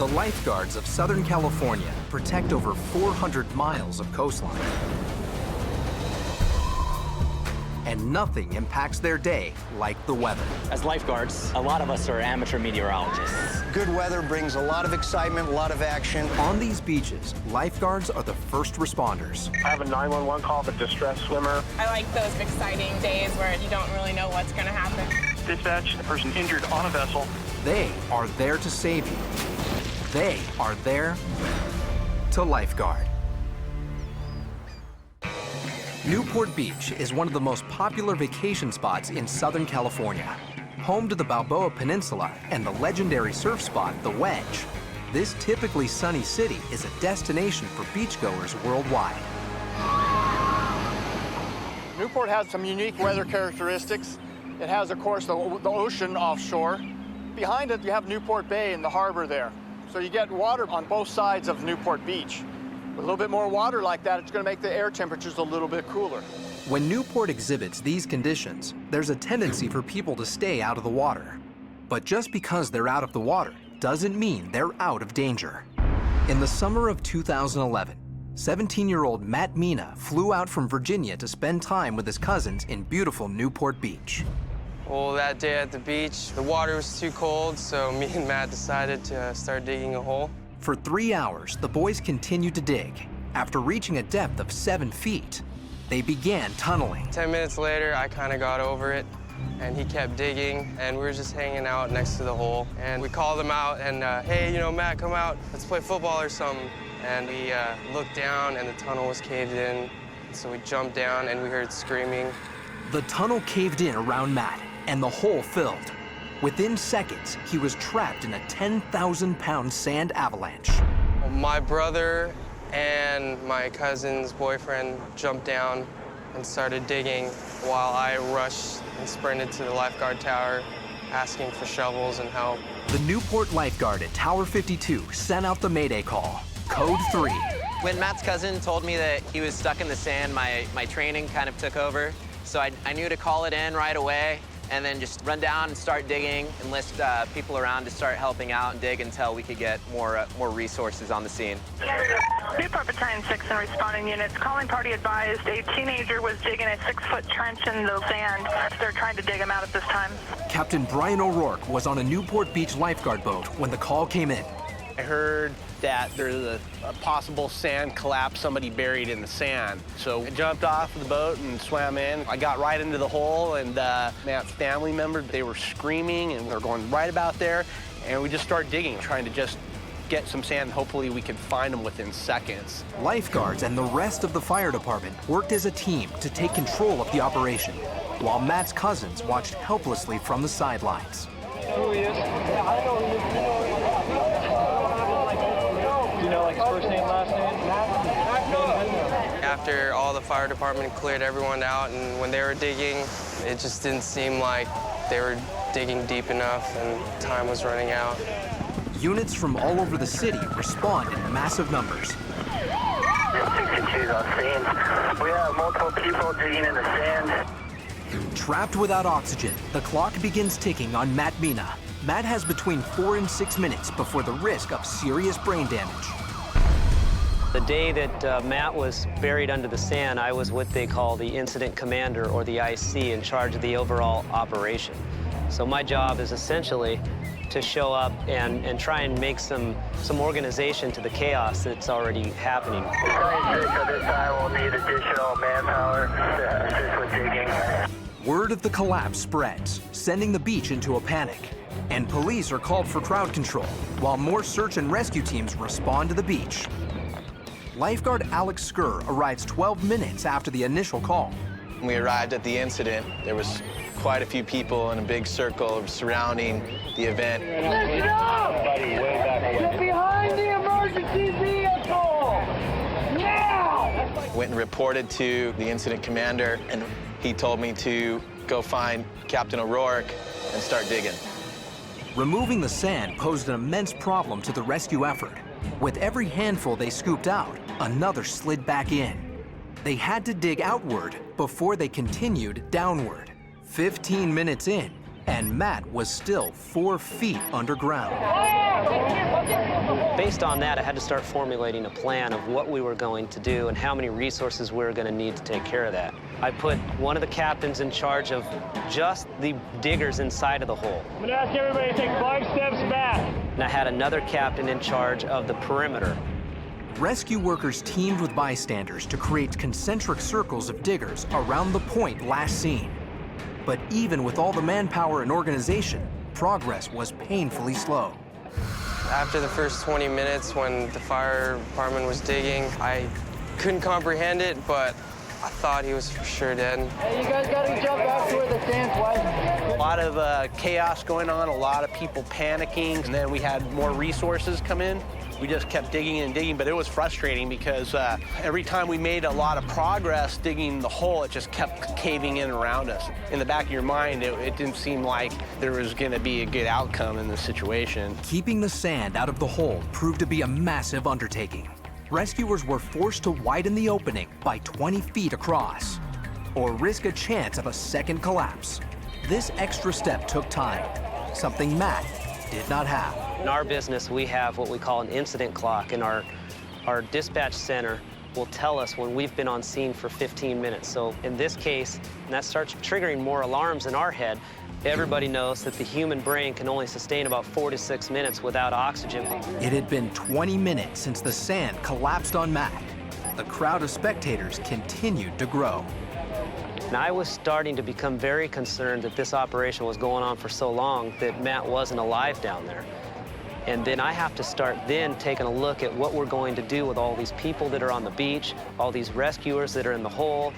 The Lifeguards of Southern California protect over 400 miles of coastline. And nothing impacts their day like the weather. As lifeguards, a lot of us are amateur meteorologists. Good weather brings a lot of excitement, a lot of action. On these beaches, lifeguards are the first responders. I have a 911 call of a distressed swimmer. I like those exciting days where you don't really know what's going to happen. Dispatch, a person injured on a vessel. They are there to save you. They are there to lifeguard. Newport Beach is one of the most popular vacation spots in Southern California. Home to the Balboa Peninsula and the legendary surf spot, The Wedge. This typically sunny city is a destination for beachgoers worldwide. Newport has some unique weather characteristics. It has, of course, the ocean offshore. Behind it, you have Newport Bay and the harbor there. So you get water on both sides of Newport Beach. With a little bit more water like that, it's going to make the air temperatures a little bit cooler. When Newport exhibits these conditions, there's a tendency for people to stay out of the water. But just because they're out of the water doesn't mean they're out of danger. In the summer of 2011, 17-year-old Matt Mina flew out from Virginia to spend time with his cousins in beautiful Newport Beach. Well, that day at the beach, the water was too cold, so me and Matt decided to start digging a hole. For 3 hours, the boys continued to dig. After reaching a depth of 7 feet, they began tunneling. 10 minutes later, I kind of got over it, and he kept digging, and we were just hanging out next to the hole. And we called him out, and hey, you know, Matt, come out, let's play football or something. And we looked down, and the tunnel was caved in. So we jumped down, and we heard screaming. The tunnel caved in around Matt, and the hole filled. Within seconds, he was trapped in a 10,000-pound sand avalanche. My brother and my cousin's boyfriend jumped down and started digging while I rushed and sprinted to the lifeguard tower, asking for shovels and help. The Newport lifeguard at Tower 52 sent out the Mayday call, Code 3. When Matt's cousin told me that he was stuck in the sand, my training kind of took over. So I knew to call it in right away, and then just run down and start digging, enlist people around to start helping out and dig until we could get more resources on the scene. Newport Battalion 6 and responding units. Calling party advised a teenager was digging a 6-foot trench in the sand. They're trying to dig him out at this time. Captain Brian O'Rourke was on a Newport Beach lifeguard boat when the call came in. I heard that there's a possible sand collapse, somebody buried in the sand. So I jumped off the boat and swam in. I got right into the hole, and Matt's family member, they were screaming, and we were going right about there. And we just started digging, trying to just get some sand. Hopefully we could find them within seconds. Lifeguards and the rest of the fire department worked as a team to take control of the operation, while Matt's cousins watched helplessly from the sidelines. Who he is? Yeah, I know who he is. Do you know, like, his first name, last name? After all the fire department cleared everyone out, and when they were digging, it just didn't seem like they were digging deep enough, and time was running out. Units from all over the city respond in massive numbers. 62's on scene. We have multiple people digging in the sand. Trapped without oxygen, the clock begins ticking on Matt Mina. Matt has between 4 and 6 minutes before the risk of serious brain damage. The day that Matt was buried under the sand, I was what they call the incident commander, or the IC, in charge of the overall operation. So my job is essentially to show up and try and make some organization to the chaos that's already happening. At this time, we'll need additional manpower to assist with digging. Word of the collapse spreads, sending the beach into a panic. And police are called for crowd control, while more search and rescue teams respond to the beach. Lifeguard Alex Skur arrives 12 minutes after the initial call. When we arrived at the incident, there was quite a few people in a big circle surrounding the event. Listen up! Get behind the emergency vehicle! Now! Went and reported to the incident commander, and he told me to go find Captain O'Rourke and start digging. Removing the sand posed an immense problem to the rescue effort. With every handful they scooped out, another slid back in. They had to dig outward before they continued downward. 15 minutes in, and Matt was still 4 feet underground. Based on that, I had to start formulating a plan of what we were going to do and how many resources we were going to need to take care of that. I put one of the captains in charge of just the diggers inside of the hole. I'm gonna ask everybody to take 5 steps back. And I had another captain in charge of the perimeter. Rescue workers teamed with bystanders to create concentric circles of diggers around the point last seen. But even with all the manpower and organization, progress was painfully slow. After the first 20 minutes when the fire department was digging, I couldn't comprehend it, but I thought he was for sure dead. Hey, you guys gotta jump back to where the sand's wet. A lot of chaos going on, a lot of people panicking, and then we had more resources come in. We just kept digging and digging, but it was frustrating because every time we made a lot of progress digging the hole, it just kept caving in around us. In the back of your mind, it didn't seem like there was gonna be a good outcome in this situation. Keeping the sand out of the hole proved to be a massive undertaking. Rescuers were forced to widen the opening by 20 feet across, or risk a chance of a second collapse. This extra step took time, something Matt did not have. In our business, we have what we call an incident clock, and our dispatch center will tell us when we've been on scene for 15 minutes. So in this case, and that starts triggering more alarms in our head, everybody knows that the human brain can only sustain about 4 to 6 minutes without oxygen. It had been 20 minutes since the sand collapsed on Matt. The crowd of spectators continued to grow. And I was starting to become very concerned that this operation was going on for so long that Matt wasn't alive down there. And then I have to start then taking a look at what we're going to do with all these people that are on the beach, all these rescuers that are in the hole,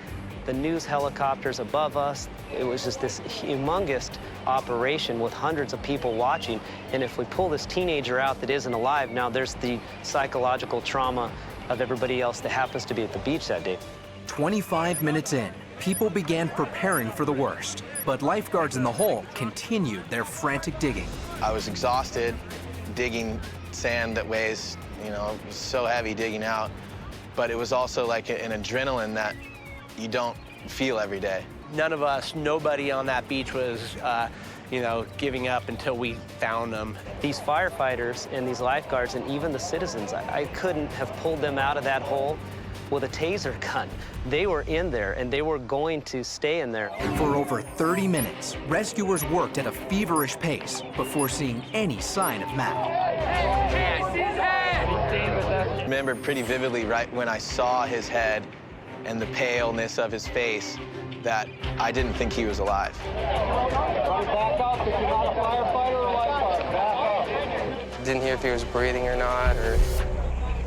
the news helicopters above us. It was just this humongous operation with hundreds of people watching. And if we pull this teenager out that isn't alive, now there's the psychological trauma of everybody else that happens to be at the beach that day. 25 minutes in, people began preparing for the worst, but lifeguards in the hole continued their frantic digging. I was exhausted, digging sand that weighs, you know, so heavy digging out, but it was also like an adrenaline that you don't feel every day. None of us, nobody on that beach was, you know, giving up until we found them. These firefighters and these lifeguards and even the citizens, I couldn't have pulled them out of that hole with a taser gun. They were in there, and they were going to stay in there. For over 30 minutes, rescuers worked at a feverish pace before seeing any sign of Matt. I remember pretty vividly right when I saw his head and the paleness of his face that I didn't think he was alive. Didn't hear if he was breathing or not, or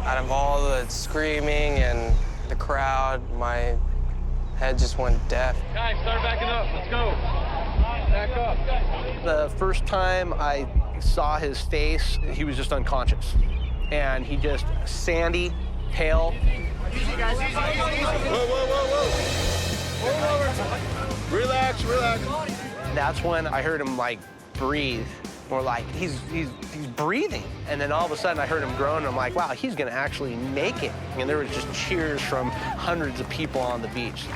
out of all the screaming and the crowd, my head just went deaf. Guys, start backing up. Let's go. Back up. The first time I saw his face, he was just unconscious. And he just sandy, pale. Easy, guys. Easy. Whoa, whoa, whoa, whoa. Relax, relax. That's when I heard him, like, breathe. More like, he's breathing. And then all of a sudden I heard him groan, and I'm like, wow, he's gonna actually make it. And there was just cheers from hundreds of people on the beach.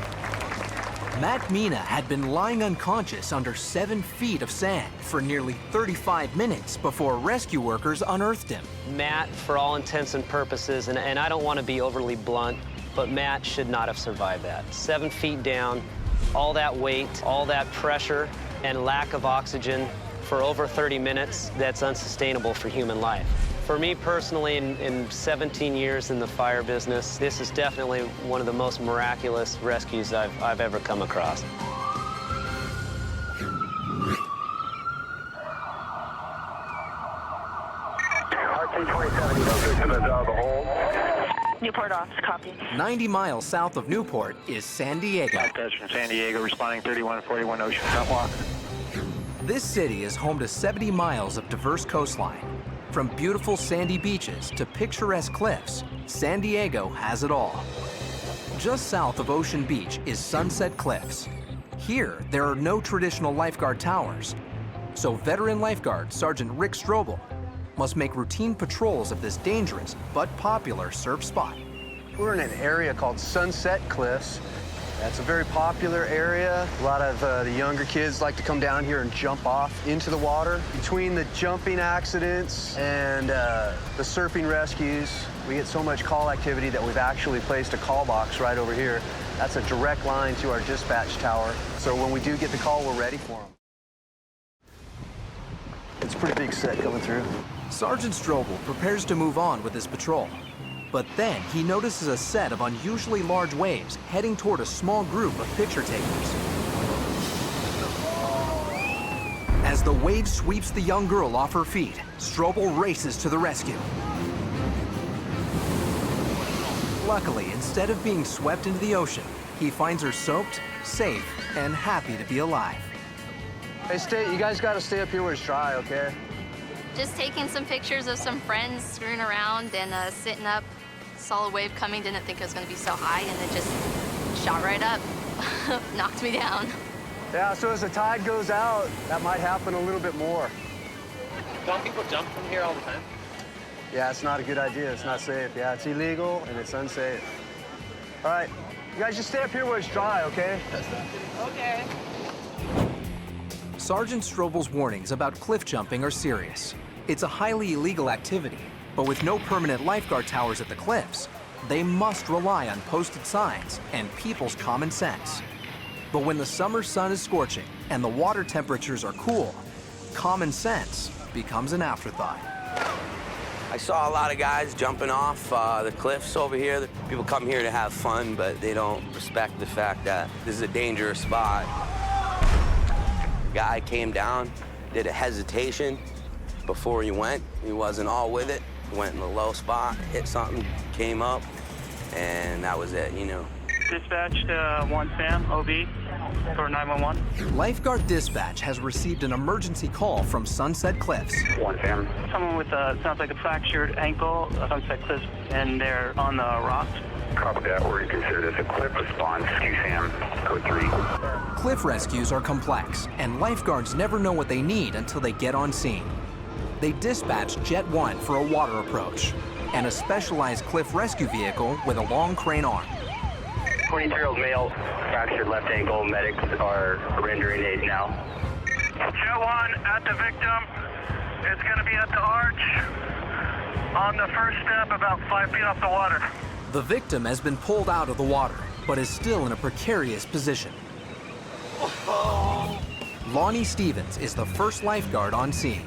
Matt Mina had been lying unconscious under 7 feet of sand for nearly 35 minutes before rescue workers unearthed him. Matt, for all intents and purposes, and I don't want to be overly blunt, but Matt should not have survived that. 7 feet down, all that weight, all that pressure, and lack of oxygen for over 30 minutes, that's unsustainable for human life. For me personally, in 17 years in the fire business, this is definitely one of the most miraculous rescues I've ever come across. Newport office, copy. 90 miles south of Newport is San Diego. Dispatch from San Diego, responding 3141 Ocean Front Walk. This city is home to 70 miles of diverse coastline. From beautiful sandy beaches to picturesque cliffs, San Diego has it all. Just south of Ocean Beach is Sunset Cliffs. Here, there are no traditional lifeguard towers, so veteran lifeguard Sergeant Rick Strobel must make routine patrols of this dangerous but popular surf spot. We're in an area called Sunset Cliffs. It's a very popular area. A lot of the younger kids like to come down here and jump off into the water. Between the jumping accidents and the surfing rescues, we get so much call activity that we've actually placed a call box right over here. That's a direct line to our dispatch tower. So when we do get the call, we're ready for them. It's a pretty big set coming through. Sergeant Strobel prepares to move on with his patrol. But then he notices a set of unusually large waves heading toward a small group of picture takers. As the wave sweeps the young girl off her feet, Strobel races to the rescue. Luckily, instead of being swept into the ocean, he finds her soaked, safe, and happy to be alive. Hey, you guys got to stay up here where it's dry, okay? Just taking some pictures of some friends screwing around and sitting up. Saw a wave coming, didn't think it was going to be so high, and it just shot right up, knocked me down. Yeah, so as the tide goes out, that might happen a little bit more. Don't people jump from here all the time? Yeah, it's not a good idea. It's not safe. Yeah, it's illegal and it's unsafe. All right, you guys just stay up here where it's dry, okay? Okay. Sergeant Strobel's warnings about cliff jumping are serious. It's a highly illegal activity, but with no permanent lifeguard towers at the cliffs, they must rely on posted signs and people's common sense. But when the summer sun is scorching and the water temperatures are cool, common sense becomes an afterthought. I saw a lot of guys jumping off the cliffs over here. People come here to have fun, but they don't respect the fact that this is a dangerous spot. Guy came down, did a hesitation before he went. He wasn't all with it. Went in the low spot, hit something, came up, and that was it, you know. Dispatch to 1 Sam, OB, for 911. Lifeguard Dispatch has received an emergency call from Sunset Cliffs. 1 Sam. Someone with sounds like a fractured ankle, Sunset Cliffs, and they're on the rocks. Copy that. We're considered as a cliff response. Q Sam, code 3. Cliff rescues are complex, and lifeguards never know what they need until they get on scene. They dispatch Jet 1 for a water approach and a specialized cliff rescue vehicle with a long crane arm. 22-year-old male, fractured left ankle. Medics are rendering aid now. Jet 1 at the victim. It's going to be at the arch on the first step, about 5 feet off the water. The victim has been pulled out of the water, but is still in a precarious position. Lonnie Stevens is the first lifeguard on scene.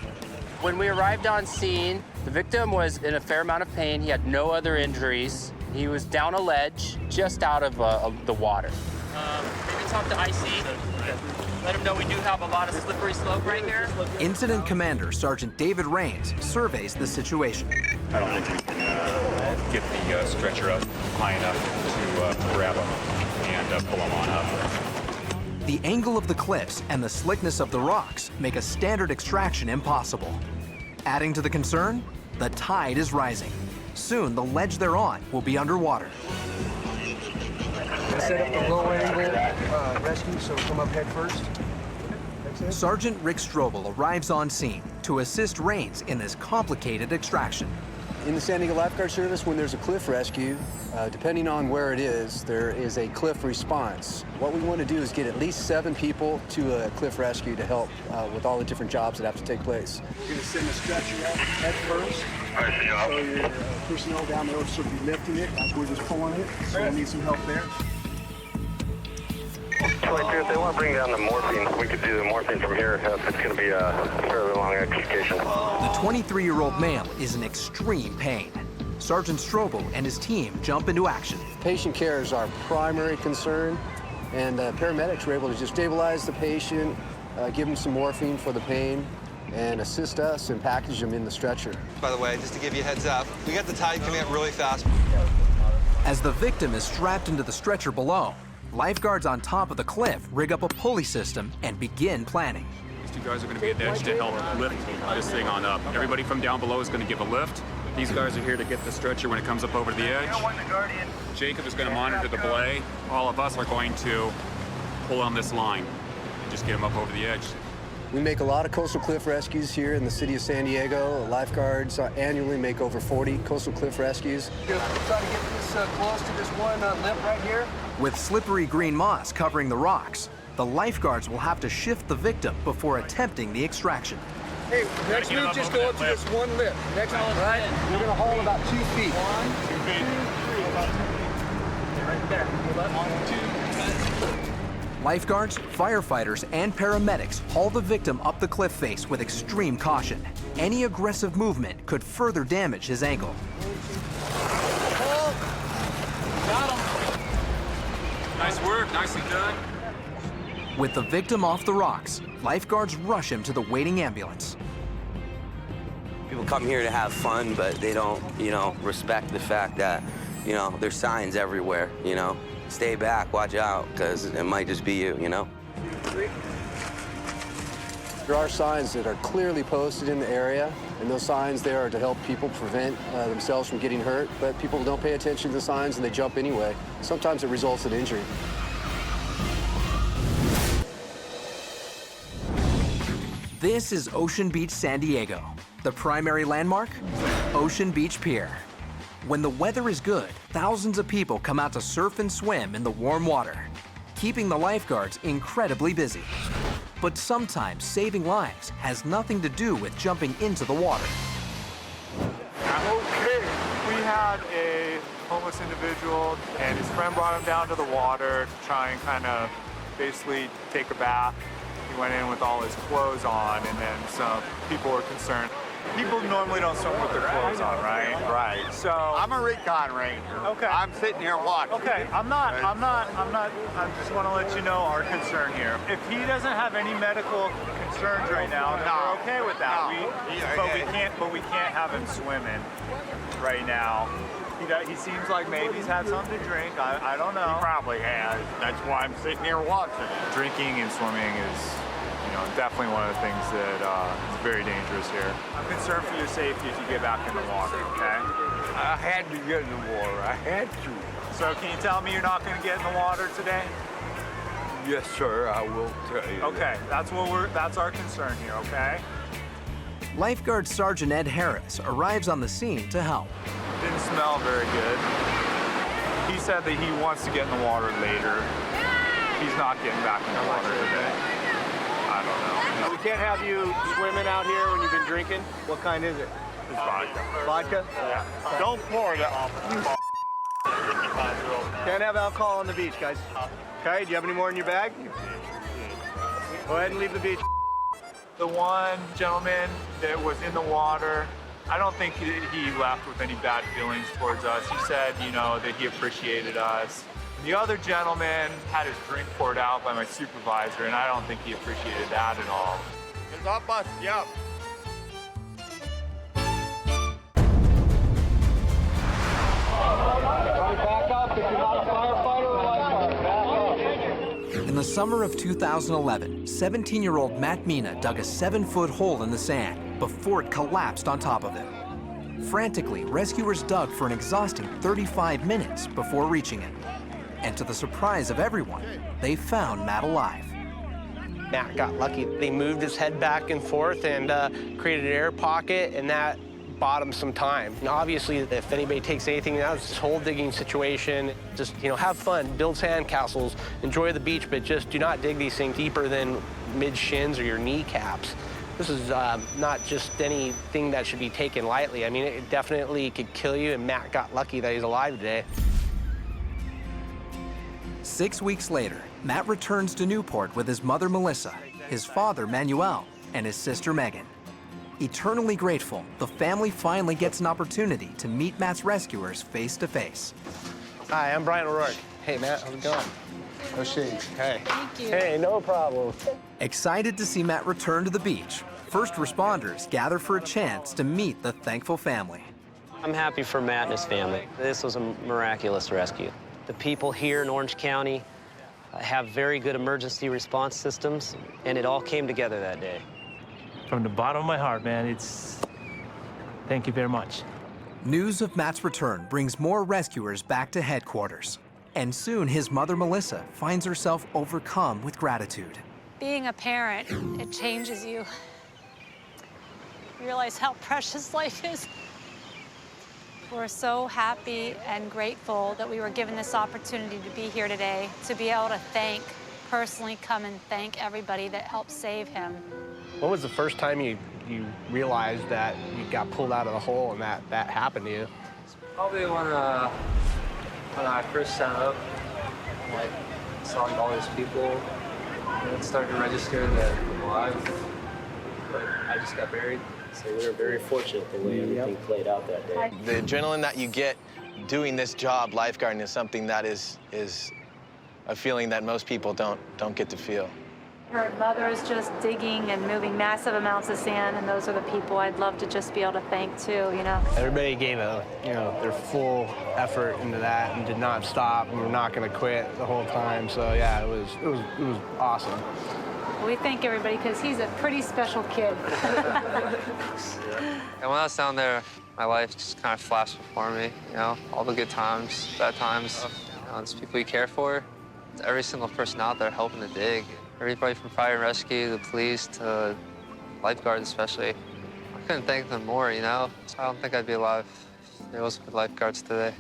When we arrived on scene, the victim was in a fair amount of pain. He had no other injuries. He was down a ledge, just out of the water. Maybe talk to IC. Let him know we do have a lot of slippery slope right here. Incident Commander Sergeant David Raines surveys the situation. I don't think we can get the stretcher up high enough to grab him and pull him on up. The angle of the cliffs and the slickness of the rocks make a standard extraction impossible. Adding to the concern, the tide is rising. Soon, the ledge they're on will be underwater. Set up the low angle rescue, so come up head first. Sergeant Rick Strobel arrives on scene to assist Raines in this complicated extraction. In the San Diego Lifeguard Service, when there's a cliff rescue, depending on where it is, there is a cliff response. What we want to do is get at least 7 people to a cliff rescue to help with all the different jobs that have to take place. We're going to send the stretcher out head first. So your personnel down there should be lifting it as we're just pulling it. So we'll need some help there. 22, if they want to bring down the morphine, we could do the morphine from here. It's going to be a fairly long extrication. The 23-year-old male is in extreme pain. Sergeant Strobel and his team jump into action. Patient care is our primary concern, and paramedics were able to just stabilize the patient, give him some morphine for the pain, and assist us and package them in the stretcher. By the way, just to give you a heads up, we got the tide coming up really fast. As the victim is strapped into the stretcher below, lifeguards on top of the cliff rig up a pulley system and begin planning. These 2 guys are going to be at the edge to help lift this thing on up. Everybody from down below is going to give a lift. These guys are here to get the stretcher when it comes up over the edge. Jacob is going to monitor the belay. All of us are going to pull on this line and just get him up over the edge. We make a lot of coastal cliff rescues here in the city of San Diego. Lifeguards annually make over 40 coastal cliff rescues. Try to get this close to this one lip right here. With slippery green moss covering the rocks, the lifeguards will have to shift the victim before attempting the extraction. Hey, next loop, just go up to this one lip. Next one, right? You're gonna haul about 2 feet. 2 feet. Right there. Hold up. 1, 2, 3. Lifeguards, firefighters, and paramedics haul the victim up the cliff face with extreme caution. Any aggressive movement could further damage his ankle. Got him. Nice work, nicely done. With the victim off the rocks, lifeguards rush him to the waiting ambulance. People come here to have fun, but they don't, respect the fact that, there's signs everywhere, Stay back, watch out, because it might just be you, There are signs that are clearly posted in the area, and those signs there are to help people prevent themselves from getting hurt, but people don't pay attention to the signs and they jump anyway. Sometimes it results in injury. This is Ocean Beach, San Diego. The primary landmark? Ocean Beach Pier. When the weather is good, thousands of people come out to surf and swim in the warm water, keeping the lifeguards incredibly busy. But sometimes saving lives has nothing to do with jumping into the water. Okay, we had a homeless individual and his friend brought him down to the water to try and kind of basically take a bath. He went in with all his clothes on, and then some people were concerned. People normally don't swim with their clothes on, right? Right. So I'm a recon ranger. Okay. I'm sitting here watching. Okay, I just want to let you know our concern here. If he doesn't have any medical concerns right now, then we're okay with that. But we can't have him swimming right now. He seems like maybe he's had something to drink. I don't know. He probably has. That's why I'm sitting here watching it. Drinking and swimming is, definitely one of the things that is very dangerous here. I'm concerned for your safety if you get back in the water, okay? I had to get in the water. I had to. So can you tell me you're not going to get in the water today? Yes, sir. I will tell you. Okay, that's our concern here, okay? Lifeguard Sergeant Ed Harris arrives on the scene to help. Didn't smell very good. He said that he wants to get in the water later. He's not getting back in the water today. I don't know. We can't have you swimming out here when you've been drinking. What kind is it? It's vodka. Vodka? Yeah. Don't pour that off. Can't have alcohol on the beach, guys. Okay, do you have any more in your bag? Go ahead and leave the beach. The one gentleman that was in the water, I don't think he left with any bad feelings towards us. He said, that he appreciated us. The other gentleman had his drink poured out by my supervisor, and I don't think he appreciated that at all. It's up us, yep. Back up if you're not a firefighter or lifeguard. In the summer of 2011, 17-year-old Matt Mina dug a 7-foot hole in the sand before it collapsed on top of it. Frantically, rescuers dug for an exhausting 35 minutes before reaching it. And to the surprise of everyone, they found Matt alive. Matt got lucky. They moved his head back and forth and created an air pocket, and that bought him some time. And obviously, if anybody takes anything out of this hole digging situation, just, have fun, build sand castles, enjoy the beach, but just do not dig these things deeper than mid-shins or your kneecaps. This is not just anything that should be taken lightly. I mean, it definitely could kill you, and Matt got lucky that he's alive today. 6 weeks later, Matt returns to Newport with his mother, Melissa, his father, Manuel, and his sister, Megan. Eternally grateful, the family finally gets an opportunity to meet Matt's rescuers face to face. Hi, I'm Brian O'Rourke. Hey, Matt, how's it going? No shades. Hey. Thank you. Hey, no problem. Excited to see Matt return to the beach, first responders gather for a chance to meet the thankful family. I'm happy for Matt and his family. This was a miraculous rescue. The people here in Orange County have very good emergency response systems, and it all came together that day. From the bottom of my heart, man, thank you very much. News of Matt's return brings more rescuers back to headquarters. And soon his mother, Melissa, finds herself overcome with gratitude. Being a parent, it changes you. You realize how precious life is. We're so happy and grateful that we were given this opportunity to be here today, to be able to personally come and thank everybody that helped save him. When was the first time you realized that you got pulled out of the hole and that happened to you? Probably when I first signed up, like, saw all these people, and it started to register that I'm alive, but I just got buried. So we were very fortunate the way everything played out that day. The adrenaline that you get doing this job, lifeguarding, is something that is a feeling that most people don't get to feel. Her mother is just digging and moving massive amounts of sand, and those are the people I'd love to just be able to thank too, you know. Everybody gave their full effort into that and did not stop, and we're not going to quit the whole time. So yeah, it was awesome. We thank everybody because he's a pretty special kid. And when I was down there, my life just kind of flashed before me, you know, all the good times, bad times, you know, it's people you care for. It's every single person out there helping to dig. Everybody from fire and rescue, the police, to lifeguards especially. I couldn't thank them more, you know? I don't think I'd be alive if there wasn't for lifeguards today.